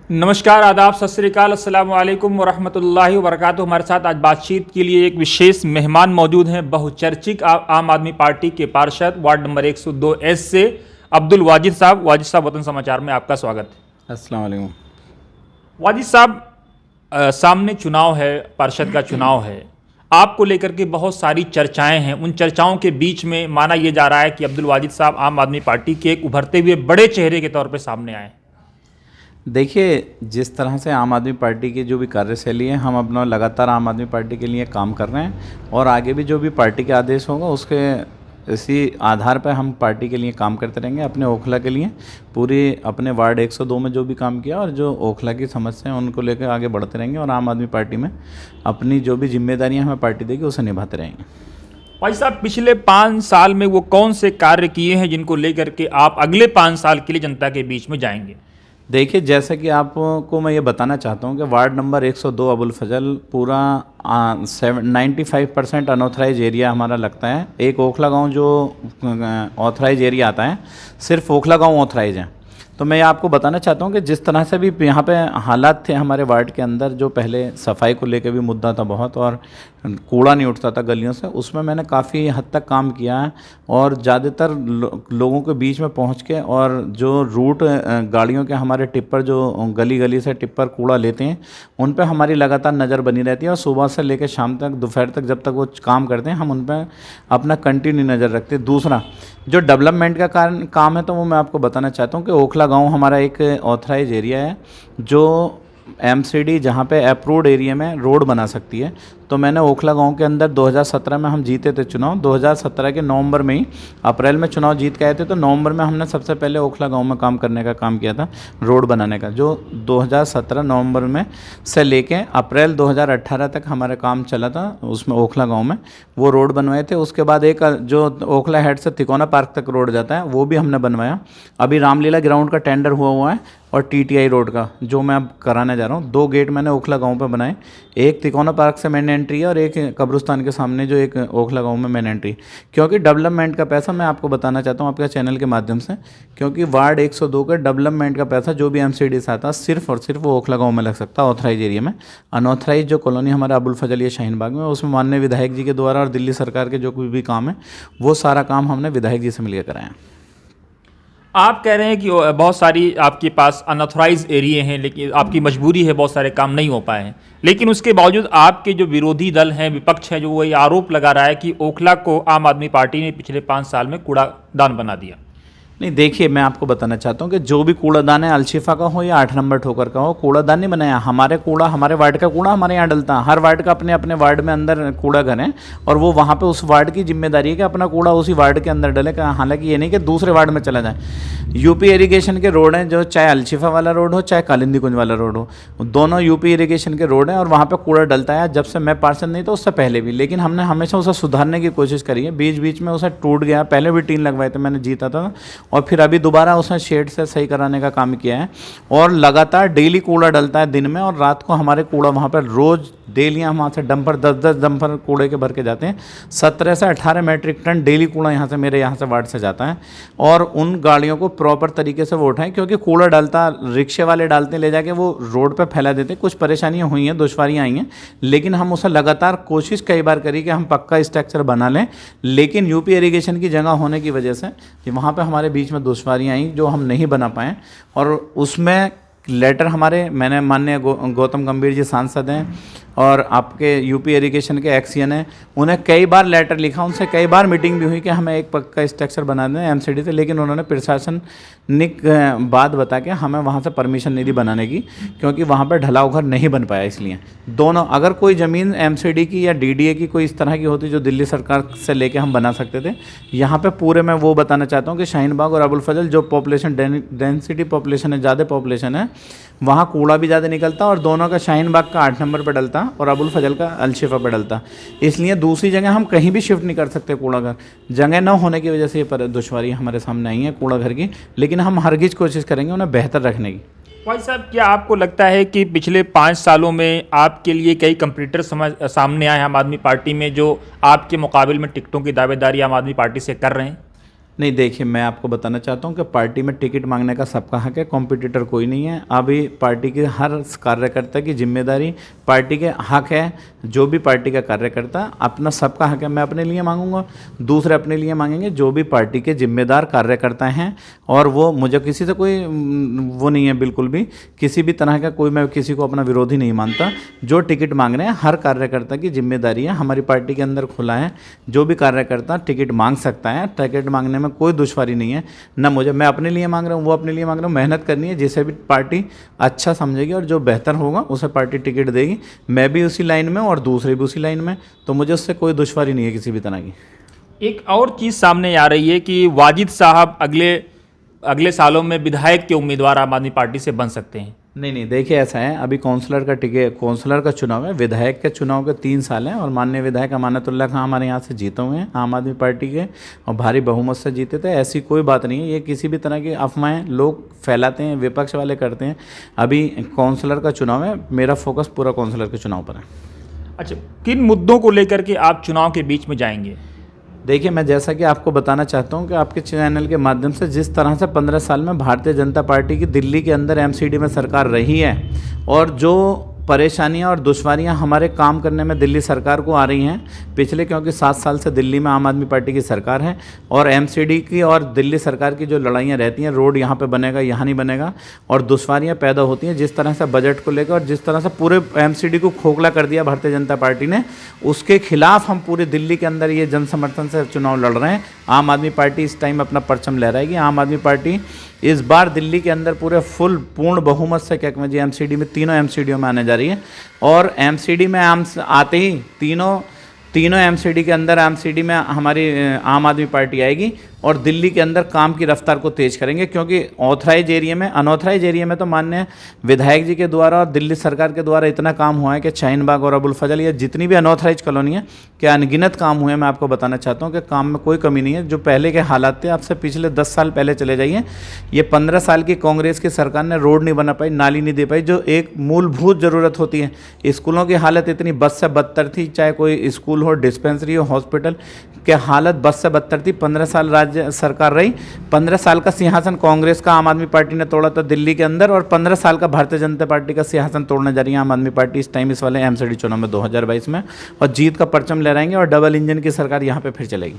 नमस्कार, आदाब, सत श्री अकाल, अस्सलाम वालेकुम वरहमतुल्लाहि वबरकातुहू। हमारे साथ आज बातचीत के लिए एक विशेष मेहमान मौजूद हैं। बहुचर्चित आम आदमी पार्टी के पार्षद वार्ड नंबर 102 से अब्दुल वाजिद साहब। वाजिद साहब, वतन समाचार में आपका स्वागत है। अस्सलाम वालेकुम। वाजिद साहब, सामने चुनाव है, पार्षद का चुनाव है, आपको लेकर के बहुत सारी चर्चाएं हैं। उन चर्चाओं के बीच में माना यह जा रहा है कि अब्दुल वाजिद साहब आम आदमी पार्टी के एक उभरते हुए बड़े चेहरे के तौर पर सामने आए। देखिए, जिस तरह से आम आदमी पार्टी की जो भी कार्यशैली है, हम अपना लगातार आम आदमी पार्टी के लिए काम कर रहे हैं और आगे भी जो भी पार्टी के आदेश होगा उसके इसी आधार पर हम पार्टी के लिए काम करते रहेंगे। अपने ओखला के लिए पूरी अपने वार्ड 102 में जो भी काम किया और जो ओखला की समस्या है उनको लेकर आगे बढ़ते रहेंगे और आम आदमी पार्टी में अपनी जो भी जिम्मेदारियाँ हमें पार्टी देगी उसे निभाते रहेंगे। भाई साहब, पिछले 5 साल में वो कौन से कार्य किए हैं जिनको लेकर के आप अगले 5 साल के लिए जनता के बीच में जाएंगे? देखिए, जैसा कि आपको मैं ये बताना चाहता हूँ कि वार्ड नंबर 102 अबुल फजल पूरा 95% अनऑथराइज एरिया हमारा लगता है। एक ओखला गांव जो ऑथराइज एरिया आता है, सिर्फ ओखला गांव ऑथराइज है। तो मैं आपको बताना चाहता हूँ कि जिस तरह से भी यहाँ पे हालात थे हमारे वार्ड के अंदर, जो पहले सफाई को लेकर भी मुद्दा था बहुत और कूड़ा नहीं उठता था गलियों से, उसमें मैंने काफ़ी हद तक काम किया है और ज़्यादातर लोगों के बीच में पहुँच के और जो रूट गाड़ियों के हमारे टिप्पर जो गली गली से टिप्पर कूड़ा लेते हैं उन पर हमारी लगातार नज़र बनी रहती है और सुबह से लेकर शाम तक, दोपहर तक जब तक वो काम करते हैं हम उन पर अपना कंटिन्यू नज़र रखते हैं। दूसरा जो डेवलपमेंट का काम है तो वो मैं आपको बताना चाहता हूँ कि ओखला गांव हमारा एक ऑथराइज एरिया है जो एमसीडी जहाँ पे अप्रूव्ड एरिया में रोड बना सकती है। तो मैंने ओखला गांव के अंदर 2017 में हम जीते थे चुनाव। 2017 के नवंबर में ही, अप्रैल में चुनाव जीत के आए थे तो नवंबर में हमने सबसे पहले ओखला गांव में काम करने का काम किया था, रोड बनाने का, जो 2017 नवंबर में से लेके अप्रैल 2018 तक हमारा काम चला था। उसमें ओखला गाँव में वो रोड बनवाए थे। उसके बाद एक जो ओखला हेड से तिकोना पार्क तक रोड जाता है वो भी हमने बनवाया। अभी रामलीला ग्राउंड का टेंडर हुआ है और टीटीआई रोड का जो मैं अब कराने जा रहा हूँ। 2 गेट मैंने ओखला गांव पे बनाए, एक तिकोना पार्क से मेन एंट्री है और एक कब्रिस्तान के सामने जो एक ओखला गांव में मेन एंट्री। क्योंकि डेवलपमेंट का पैसा मैं आपको बताना चाहता हूँ आपके चैनल के माध्यम से, क्योंकि वार्ड 102 का डेवलपमेंट का पैसा जो भी एमसीडी से आता सिर्फ और सिर्फ वो ओखला गाँव में लग सकता है ऑथराइज एरिया में। अनऑथराइज जो कॉलोनी हमारा अबुल फजल या शाहीन बाग में, उसमें माननीय विधायक जी के द्वारा और दिल्ली सरकार के जो कोई भी काम है वो सारा काम हमने विधायक जी से मिलकर कराया। आप कह रहे हैं कि बहुत सारी आपके पास अनऑथराइज एरिया हैं, लेकिन आपकी मजबूरी है, बहुत सारे काम नहीं हो पाए हैं। लेकिन उसके बावजूद आपके जो विरोधी दल हैं, विपक्ष है, जो वो ये आरोप लगा रहा है कि ओखला को आम आदमी पार्टी ने पिछले 5 साल में कूड़ादान बना दिया। नहीं, देखिए, मैं आपको बताना चाहता हूँ कि जो भी कूड़ादान है, अलशिफा का हो या 8 नंबर ठोकर का हो, कूड़ादान नहीं बनाया। हमारे कूड़ा, हमारे वार्ड का कूड़ा हमारे यहाँ डलता है। हर वार्ड का अपने अपने वार्ड में अंदर कूड़ा घर है और वो वहाँ पे उस वार्ड की जिम्मेदारी है कि अपना कूड़ा उसी वार्ड के अंदर डले। हालांकि ये नहीं कि दूसरे वार्ड में चला जाए। यूपी इरीगेशन के रोड हैं, जो चाहे अलशिफा वाला रोड हो चाहे कालिंदी कुंज वाला रोड हो, दोनों यूपी इरीगेशन के रोड हैं और वहाँ पर कूड़ा डलता है। जब से मैं पार्षद नहीं था उससे पहले भी, लेकिन हमने हमेशा उसे सुधारने की कोशिश करी है। बीच बीच में उसे टूट गया, पहले भी टीन लगवाए थे, मैंने जीता था और फिर अभी दोबारा उसने शेड से सही कराने का काम किया है और लगातार डेली कूड़ा डलता है दिन में और रात को हमारे कूड़ा वहाँ पर रोज डेली हम वहाँ से डंपर 10-10 डंपर कूड़े के भर के जाते हैं। 17 से 18 मैट्रिक टन डेली कूड़ा यहाँ से, मेरे यहाँ से वार्ड से जाता है और उन गाड़ियों को प्रॉपर तरीके से वो उठाएं, क्योंकि कूड़ा डालता रिक्शे वाले डालते ले जाके वो रोड पर फैला देते। कुछ परेशानियाँ हुई हैं, दुश्वारियाँ आई हैं, लेकिन हम उसे लगातार कोशिश कई बार करी कि हम पक्का स्ट्रक्चर बना लें, लेकिन यूपी इरीगेशन की जगह होने की वजह से वहाँ पर हमारे बीच में दुश्वारियाँ आई जो हम नहीं बना पाए। और उसमें लेटर हमारे, मैंने माननीय गौतम गंभीर जी सांसद हैं और आपके यूपी इरीगेशन के एक्सीएन हैं, उन्हें कई बार लेटर लिखा, उनसे कई बार मीटिंग भी हुई कि हमें एक पक्का स्ट्रक्चर बना दें एमसीडी से, लेकिन उन्होंने प्रशासनिक बात बता के हमें वहाँ से परमिशन नहीं दी बनाने की, क्योंकि वहाँ पर ढलाव घर नहीं बन पाया। इसलिए दोनों, अगर कोई ज़मीन एमसीडी की या डीडीए की कोई इस तरह की होती जो दिल्ली सरकार से लेके हम बना सकते थे, यहाँ पर पूरे मैं वो बताना चाहता हूँ कि शाहीन बाग और अबुल फजल जो पॉपुलेशन डेंसिटी पॉपुलेशन है, ज़्यादा पॉपुलेशन है, वहाँ कूड़ा भी ज़्यादा निकलता और दोनों का शाहीन बाग का 8 नंबर पर डलता और अबुल फजल का अलशिफा पर डलता। इसलिए दूसरी जगह हम कहीं भी शिफ्ट नहीं कर सकते कूड़ा घर, जगह न होने की वजह से ये दुश्वारी हमारे सामने आई है कूड़ा घर की, लेकिन हम हरगिज कोशिश करेंगे उन्हें बेहतर रखने की। भाई साहब, क्या आपको लगता है कि पिछले 5 सालों में आपके लिए कई कंपटीटर सामने आए आम आदमी पार्टी में, जो आपके मुकाबले में टिकटों की दावेदारी आम आदमी पार्टी से कर रहे हैं? नहीं, देखिए मैं आपको बताना चाहता हूँ कि पार्टी में टिकट मांगने का सबका हक है, कॉम्पिटिटर कोई नहीं है। अभी पार्टी के हर कार्यकर्ता की जिम्मेदारी, पार्टी के हक है, जो भी पार्टी का कार्यकर्ता अपना सबका हक है। मैं अपने लिए मांगूंगा, दूसरे अपने लिए मांगेंगे, जो भी पार्टी के जिम्मेदार कार्यकर्ता हैं। और वो मुझे किसी से कोई वो नहीं है, बिल्कुल भी किसी भी तरह का कोई, मैं किसी को अपना विरोधी नहीं मानता। जो टिकट मांग रहे हैं हर कार्यकर्ता की जिम्मेदारी है, हमारी पार्टी के अंदर खुला है, जो भी कार्यकर्ता टिकट मांग सकता है। टिकट मांगने में कोई दुश्वारी नहीं है, ना मुझे, मैं अपने लिए मांग रहा हूँ, वो अपने लिए मांग रहा हूँ। मेहनत करनी है, जिसे भी पार्टी अच्छा समझेगी और जो बेहतर होगा उसे पार्टी टिकट देगी। मैं भी उसी लाइन में और दूसरे भी उसी लाइन में, तो मुझे उससे कोई दुश्वारी नहीं है किसी भी तरह की। एक और चीज़ सामने आ रही है कि वाजिद साहब अगले सालों में विधायक के उम्मीदवार आम आदमी पार्टी से बन सकते हैं। नहीं, देखिए ऐसा है, अभी काउंसलर का चुनाव है, विधायक के चुनाव के 3 साल हैं और माननीय विधायक अमानतुल्लाह खां हमारे यहाँ से जीते हुए हैं आम आदमी पार्टी के, और भारी बहुमत से जीते थे। ऐसी कोई बात नहीं है, ये किसी भी तरह की अफवाहें लोग फैलाते हैं, विपक्ष वाले करते हैं। अभी काउंसलर का चुनाव है, मेरा फोकस पूरा काउंसलर के चुनाव पर है। अच्छा, किन मुद्दों को लेकर के आप चुनाव के बीच में जाएंगे? देखिए, मैं जैसा कि आपको बताना चाहता हूं कि आपके चैनल के माध्यम से, जिस तरह से 15 साल में भारतीय जनता पार्टी की दिल्ली के अंदर एमसीडी में सरकार रही है, और जो परेशानियां और दुश्वारियां हमारे काम करने में दिल्ली सरकार को आ रही हैं पिछले, क्योंकि 7 साल से दिल्ली में आम आदमी पार्टी की सरकार है, और एमसीडी की और दिल्ली सरकार की जो लड़ाइयां रहती हैं, रोड यहाँ पे बनेगा, यहाँ नहीं बनेगा, और दुश्वारियां पैदा होती हैं, जिस तरह से बजट को लेकर और जिस तरह से पूरे एमसीडी को खोखला कर दिया भारतीय जनता पार्टी ने, उसके खिलाफ हम पूरे दिल्ली के अंदर ये जन समर्थन से चुनाव लड़ रहे हैं। आम आदमी पार्टी इस टाइम अपना परचम लहराएगी। आम आदमी पार्टी इस बार दिल्ली के अंदर पूरे पूर्ण बहुमत से, क्या कहते हैं, एमसीडी में, तीनों एमसीडीओ में आने जा रही है। और एमसीडी में आते ही तीनों एमसीडी के अंदर, एमसीडी में हमारी आम आदमी पार्टी आएगी और दिल्ली के अंदर काम की रफ्तार को तेज करेंगे। क्योंकि ऑथराइज एरिया में, अनऑथराइज एरिया में तो माननीय विधायक जी के द्वारा और दिल्ली सरकार के द्वारा इतना काम हुआ है कि शाहीन बाग और अबुल फजल, या जितनी भी अनऑथराइज कॉलोनी है, क्या अनगिनत काम हुए हैं। मैं आपको बताना चाहता हूँ कि काम में कोई कमी नहीं है। जो पहले के हालात थे, आपसे पिछले 10 साल पहले चले जाइए, ये 15 साल की कांग्रेस की सरकार ने रोड नहीं बना पाई, नाली नहीं दे पाई, जो एक मूलभूत ज़रूरत होती है। स्कूलों की हालत इतनी बद से बदतर थी, चाहे कोई स्कूल हो, डिस्पेंसरी हो, हॉस्पिटल की हालत बद से बदतर थी। 15 साल राज्य सरकार रही, 15 साल का सिंहासन कांग्रेस का आम आदमी पार्टी ने तोड़ा था दिल्ली के अंदर, और 15 साल का भारतीय जनता पार्टी का सिंहासन तोड़ने जा रही है आम आदमी पार्टी इस टाइम, इस वाले एमसीडी चुनाव में 2022 में, और जीत का परचम लहराएंगे और डबल इंजन की सरकार यहाँ पे फिर चलेगी।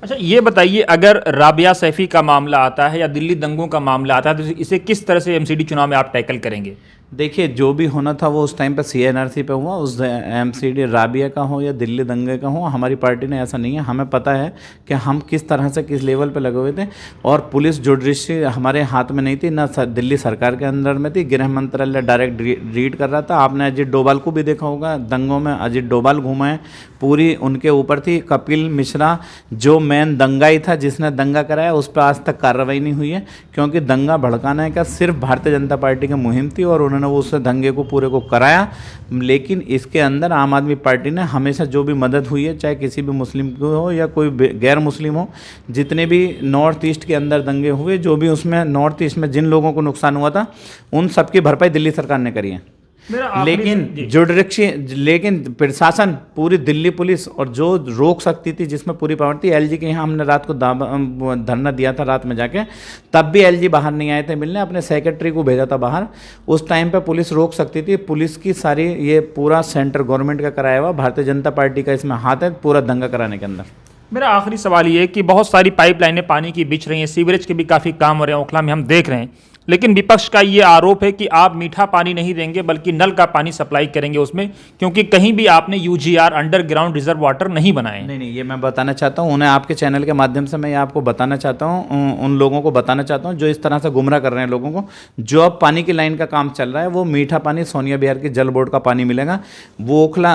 अच्छा, ये बताइए, अगर राबिया सैफी का मामला आता है या दिल्ली दंगों का मामला आता है, तो इसे किस तरह से एमसीडी चुनाव में आप टैकल करेंगे? देखिए, जो भी होना था वो उस टाइम पे सीएनआरसी पे हुआ, उस एमसीडी राबिया का हो या दिल्ली दंगे का हो, हमारी पार्टी ने ऐसा नहीं है। हमें पता है कि हम किस तरह से, किस लेवल पे लगे हुए थे, और पुलिस जुडिशरी हमारे हाथ में नहीं थी, ना दिल्ली सरकार के अंदर में थी। गृह मंत्रालय डायरेक्ट रीड कर रहा था। आपने अजीत डोभाल को भी देखा होगा, दंगों में अजीत डोभाल घूमा है, पूरी उनके ऊपर थी। कपिल मिश्रा जो मेन दंगाई था, जिसने दंगा कराया, उस पर आज तक कार्रवाई नहीं हुई है, क्योंकि दंगा भड़काने का सिर्फ भारतीय जनता पार्टी की मुहिम थी और उन्होंने वो उस दंगे को पूरे को कराया। लेकिन इसके अंदर आम आदमी पार्टी ने हमेशा जो भी मदद हुई है, चाहे किसी भी मुस्लिम को हो या कोई गैर मुस्लिम हो, जितने भी नॉर्थ ईस्ट के अंदर दंगे हुए, जो भी उसमें नॉर्थ ईस्ट में जिन लोगों को नुकसान हुआ था, उन सबकी भरपाई दिल्ली सरकार ने करी है। लेकिन प्रशासन, पूरी दिल्ली पुलिस, और जो रोक सकती थी, जिसमें पूरी पावर थी, एलजी के यहाँ हमने रात को धरना दिया था, रात में जाके, तब भी एलजी बाहर नहीं आए थे मिलने, अपने सेक्रेटरी को भेजा था बाहर। उस टाइम पे पुलिस रोक सकती थी। पुलिस की सारी, ये पूरा सेंटर गवर्नमेंट का कराया हुआ, भारतीय जनता पार्टी का इसमें हाथ है पूरा दंगा कराने के अंदर। मेरा आखिरी सवाल ये है कि बहुत सारी पाइपलाइनें पानी की बिछ रही हैं, सीवरेज के भी काफ़ी काम हो रहे हैं, ओखला में हम देख रहे हैं, लेकिन विपक्ष का ये आरोप है कि आप मीठा पानी नहीं देंगे बल्कि नल का पानी सप्लाई करेंगे उसमें, क्योंकि कहीं भी आपने यूजीआर, अंडरग्राउंड रिजर्व वाटर नहीं बनाए। नहीं, ये मैं बताना चाहता हूँ उन्हें, आपके चैनल के माध्यम से मैं ये आपको बताना चाहता हूँ, उन लोगों को बताना चाहता हूँ जो इस तरह से गुमराह कर रहे हैं लोगों को। जो अब पानी की लाइन का काम चल रहा है, वो मीठा पानी सोनिया बिहार की जल बोर्ड का पानी मिलेगा। वो ओखला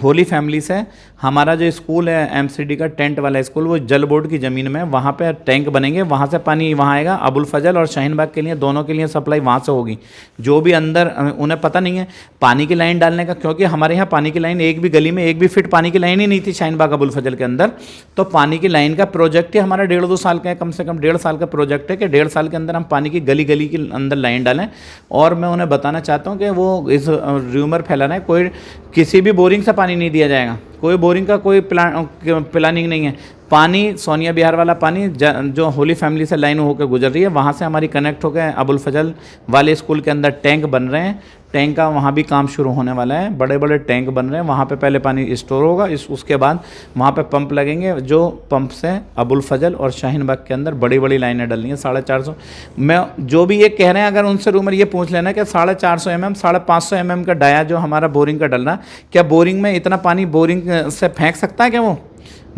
होली फैमिली से हमारा जो स्कूल है एमसीडी का टेंट वाला स्कूल, वो जल बोर्ड की ज़मीन में, वहाँ पे टैंक बनेंगे, वहाँ से पानी वहाँ आएगा। अबुल फजल और शाहीन बाग के लिए, दोनों के लिए सप्लाई वहाँ से होगी। जो भी अंदर, उन्हें पता नहीं है पानी की लाइन डालने का, क्योंकि हमारे यहाँ पानी की लाइन एक भी गली में एक भी फिट पानी की लाइन ही नहीं थी शाहीन बाग अबुल फजल के अंदर। तो पानी की लाइन का प्रोजेक्ट ही हमारा 1.5-2 साल का है, कम से कम 1.5 साल का प्रोजेक्ट है कि 1.5 साल के अंदर हम पानी की गली गली के अंदर लाइन डालें। और मैं उन्हें बताना चाहता हूँ कि वो इस र्यूमर फैलाना है, कोई किसी भी बोरिंग से पानी नहीं दिया जाएगा, कोई बोरिंग का कोई प्लानिंग नहीं है। पानी सोनिया बिहार वाला पानी जो होली फैमिली से लाइन होकर गुजर रही है, वहाँ से हमारी कनेक्ट होकर अबुल फजल वाले स्कूल के अंदर टैंक बन रहे हैं। टैंक का वहाँ भी काम शुरू होने वाला है, बड़े बड़े टैंक बन रहे हैं। वहाँ पे पहले पानी स्टोर होगा, उसके बाद वहाँ पे पंप लगेंगे, जो पंप से अबुल फजल और शाहीन बाग के अंदर बड़ी बड़ी लाइनें डलनी है। 450 मैं जो भी ये कह रहे हैं, अगर उनसे रूमर ये पूछ लेना कि 450 mm 550 mm का डाया जो हमारा बोरिंग का डल रहा है, क्या बोरिंग में इतना पानी बोरिंग से फेंक सकता है क्या? वो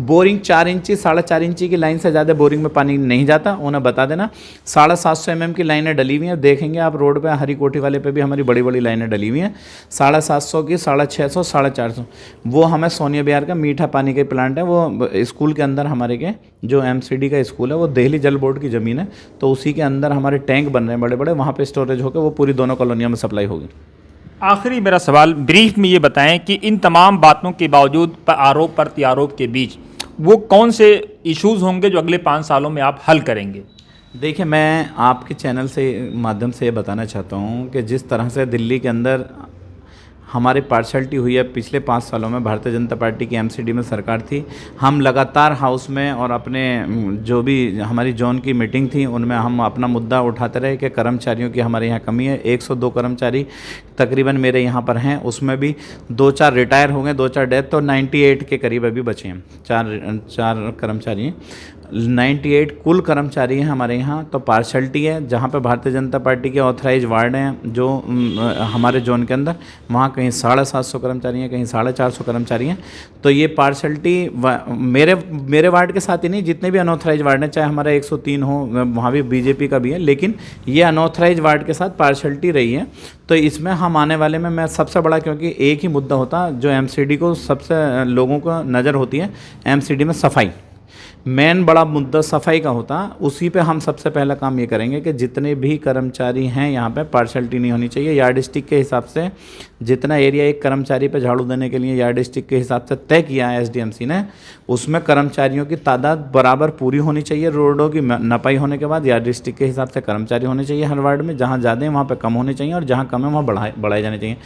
बोरिंग 4 इंची 4.5 इंची की लाइन से ज़्यादा बोरिंग में पानी नहीं जाता, उन्हें बता देना। 750 mm की लाइनें डली हुई हैं, देखेंगे आप रोड पे, हरी कोठी वाले पे भी हमारी बड़ी बड़ी लाइनें डली हुई हैं। 750 की 650 450 वो हमें सोनिया बिहार का मीठा पानी का प्लांट है, वो स्कूल के अंदर हमारे के जो MCD का स्कूल है वो दिल्ली जल बोर्ड की ज़मीन है, तो उसी के अंदर हमारे टैंक बन रहे हैं बड़े बड़े, वहाँ पर स्टोरेज होकर वो पूरी दोनों कॉलोनियों में सप्लाई होगी। आखिरी मेरा सवाल, ब्रीफ में ये बताएं कि इन तमाम बातों के बावजूद आरोप प्रत्यारोप के बीच वो कौन से इश्यूज़ होंगे जो अगले 5 सालों में आप हल करेंगे? देखिए, मैं आपके चैनल से माध्यम से ये बताना चाहता हूँ कि जिस तरह से दिल्ली के अंदर हमारी पार्शलिटी हुई है पिछले 5 सालों में, भारतीय जनता पार्टी की MCD में सरकार थी, हम लगातार हाउस में और अपने जो भी हमारी जोन की मीटिंग थी उनमें हम अपना मुद्दा उठाते रहे कि कर्मचारियों की हमारे यहाँ कमी है। 102 कर्मचारी तकरीबन मेरे यहाँ पर हैं, उसमें भी 2-4 रिटायर हो गए, 2-4 डेथ, तो 98 के करीब अभी बचे हैं। 4 कर्मचारी हैं, 98 कुल कर्मचारी हैं हमारे यहाँ। तो पार्शलिटी है, जहाँ पे भारतीय जनता पार्टी के ऑथराइज वार्ड हैं जो हमारे जोन के अंदर, वहाँ कहीं 750 कर्मचारी हैं, कहीं 450 कर्मचारी हैं। तो ये पार्शलिटी मेरे वार्ड के साथ ही नहीं, जितने भी अनऑथराइज वार्ड हैं, चाहे हमारा 103 हो, वहाँ भी BJP का भी है, लेकिन ये अनऑथराइज वार्ड के साथ पार्शलिटी रही है। तो इसमें हम आने वाले में मैं सबसे बड़ा, क्योंकि एक ही मुद्दा होता जो MCD को सबसे लोगों को नज़र होती है, MCD में सफाई, मेन बड़ा मुद्दा सफाई का होता, उसी पे हम सबसे पहला काम ये करेंगे कि जितने भी कर्मचारी हैं यहाँ पे पार्शलिटी नहीं होनी चाहिए। यार्ड स्टिक के हिसाब से जितना एरिया एक कर्मचारी पे झाड़ू देने के लिए यार्ड स्टिक के हिसाब से तय किया है SDMC ने, उसमें कर्मचारियों की तादाद बराबर पूरी होनी चाहिए। रोडों की नपाई होने के बाद यार्ड स्टिक के हिसाब से कर्मचारी होने चाहिए हर वार्ड में, जहाँ ज़्यादा है वहाँ पर कम होने चाहिए और जहाँ कम है वहाँ बढ़ाए जाने चाहिए।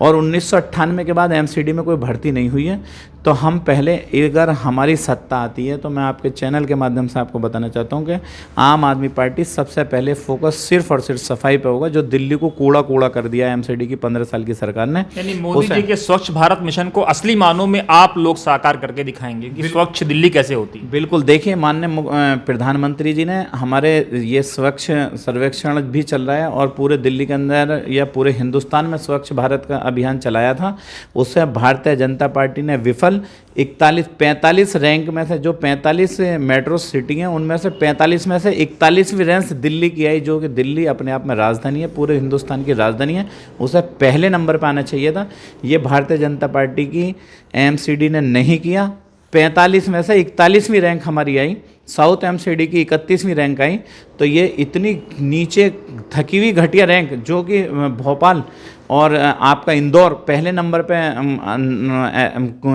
और 1998 के बाद MCD में कोई भर्ती नहीं हुई है, तो हम पहले, अगर हमारी सत्ता आती है तो मैं आपके चैनल के माध्यम से आपको बताना चाहता हूं कि आम आदमी पार्टी सबसे पहले फोकस सिर्फ और सिर्फ सफाई पे होगा, जो दिल्ली को कूड़ा कर दिया MCD की 15 साल की सरकार ने। यानी मोदी जी के स्वच्छ भारत मिशन को असली मानों में आप लोग साकार करके दिखाएंगे कि स्वच्छ दिल्ली कैसे होती। बिल्कुल, देखिए माननीय प्रधानमंत्री जी ने हमारे ये स्वच्छ सर्वेक्षण भी चल रहा है और पूरे दिल्ली के अंदर या पूरे हिंदुस्तान में स्वच्छ भारत का अभियान चलाया था। उससे भारतीय जनता पार्टी ने विफल 45 रैंक में से, जो 45 मेट्रो सिटी हैं उनमें से 45 में से 41वीं रैंक दिल्ली की आई, जो कि दिल्ली अपने आप में राजधानी है, पूरे हिंदुस्तान की राजधानी है, उसे पहले नंबर पर आना चाहिए था। ये भारतीय जनता पार्टी की MCD ने नहीं किया। 45 में से 41वीं रैंक हमारी आई, साउथ MCD की 31वीं रैंक आई। तो ये इतनी नीचे थकी हुई घटिया रैंक, जो कि भोपाल और आपका इंदौर पहले नंबर पे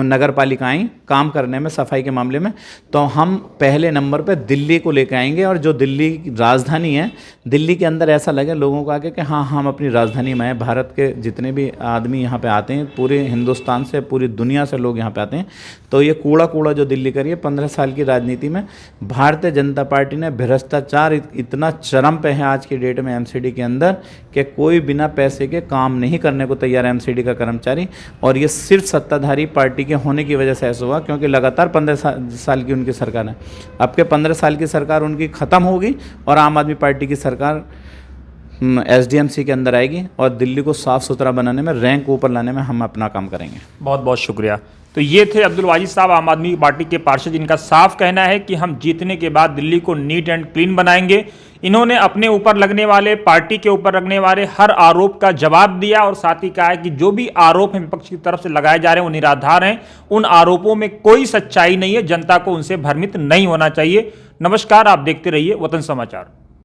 नगर पालिका आई काम करने में, सफाई के मामले में, तो हम पहले नंबर पे दिल्ली को लेकर आएंगे। और जो दिल्ली की राजधानी है, दिल्ली के अंदर ऐसा लगे लोगों को आगे कि हाँ हम अपनी राजधानी में हैं। भारत के जितने भी आदमी यहाँ पे आते हैं, पूरे हिंदुस्तान से, पूरी दुनिया से लोग यहाँ पे आते हैं। तो ये कूड़ा जो दिल्ली करी है 15 साल की राजनीति में, भारतीय जनता पार्टी ने भ्रष्टाचार इतना चरम पे है आज की डेट में MCD के अंदर कि कोई बिना पैसे के काम नहीं करने को तैयार है MCD का कर्मचारी। और ये सिर्फ सत्ताधारी पार्टी के होने की वजह से ऐसा हुआ, क्योंकि लगातार 15 साल की उनकी सरकार है। अब के 15 साल की सरकार उनकी ख़त्म होगी और आम आदमी पार्टी की सरकार SDMC के अंदर आएगी और दिल्ली को साफ़ सुथरा बनाने में, रैंक ऊपर लाने में हम अपना काम करेंगे। बहुत बहुत शुक्रिया। तो ये थे अब्दुल वाजिद साहब, आम आदमी पार्टी के पार्षद, जिनका साफ कहना है कि हम जीतने के बाद दिल्ली को नीट एंड क्लीन बनाएंगे। इन्होंने अपने ऊपर लगने वाले, पार्टी के ऊपर लगने वाले हर आरोप का जवाब दिया और साथ ही कहा है कि जो भी आरोप हैं विपक्ष की तरफ से लगाए जा रहे हैं वो निराधार हैं, उन आरोपों में कोई सच्चाई नहीं है, जनता को उनसे भ्रमित नहीं होना चाहिए। नमस्कार, आप देखते रहिए वतन समाचार।